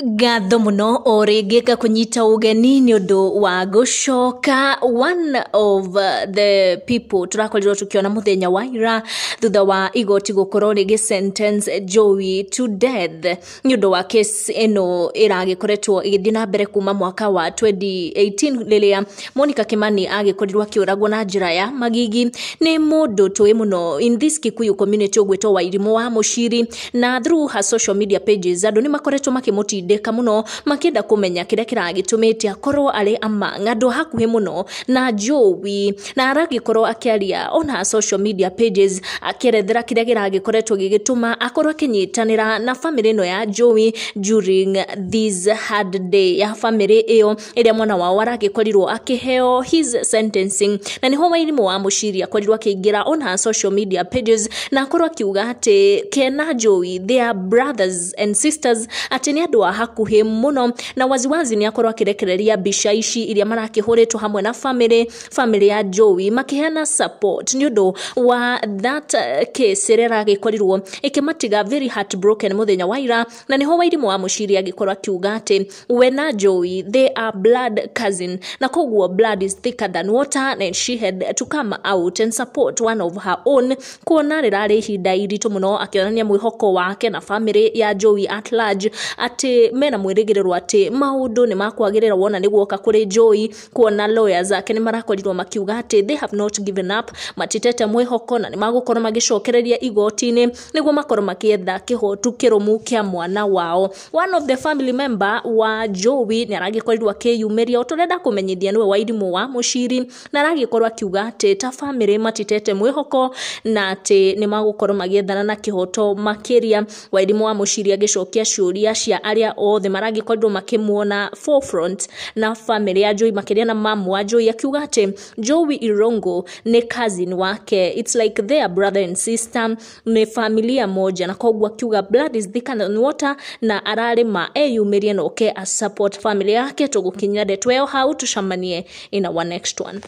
Gatho muno origika kunyita ugeni ni undu wa gucoka one of the people turakorirwo tukiona muthenya wa ira thutha wa igoti gukorwo rigi sentence Jowie to death ni undu wa case eno iragikoretwo igithii na mbere kuma mwaka wa 2018 lilia Monica Kimani agikorirwo akiuragwo na njira ya magigi ni mundu twi muno in this Kikuyu community ugwitwo Wairimu wa Muchiri na through her social media pages andu ni makoretwo makimutindika muno makienda kumenya kiria kiragitumite akorwo ari amang'andu hakuhi muno na Jowie na aragikorwo akiaria on her social media pages akirethera kiria kiragikoretwo gigituma akorwo akinyitanira na family no ya Jowie during this hard day ya family iyo iria mwana wao aragikorirwo akiheo his sentencing na niho Wairimu wa Muchiri akorirwo akiingira on her social media pages na akorwo akiuga ati kena Jowie they are brothers and sisters ati ni andu hakuhi muno na waziwazi ni akorwo akirekereria bica ici iria marakihuritwo hamwe na family ya Jowie makiheana support ni undu wa that case rera gikorirwo ikimatiga very heartbroken muthenya wa ira na niho Wairimu wa Muchiri agikorwo akiuga ati we na Jowie they are blood cousin na kogwo blood is thicker than water and she had to come out and support one of her own kuona rirari hinda iritu muno akionania mwihoko wake na family ya Jowie at large ati mena mwirigiriro ati maundu ni makwagirira wona niguoka kuri Jowie kuona lawyers ake ni marakorirwo makiuga ati they have not given up matitete mwihoko na ni magukorwo magicokereria igoti-ini niguo makorwo makietha kihotu kirumu kia mwana wao. One of the family member wa Jowie ni aragikorwo akiyumeria uturenda kumenyithia niwe Wairimu wa Muchiri na aragikorwo akiuga ati ta family matitete mwihoko na ati ni magukorwo magiethana na kihoto makiria. Wairimu wa Muchiri agicokia ciuria cia aria othe maragikorwo makimuona forefront na family ya Jowie makiria na mamu wa Jowie akiuga ati Jowie Irungu ni cousin wake, it's like their brother and sister, ni familia moja na kogwa akiuga blood is thicker than water na ararima eyumirie no ke a support family yake tugukinya de 12 how tucamanie in our next one.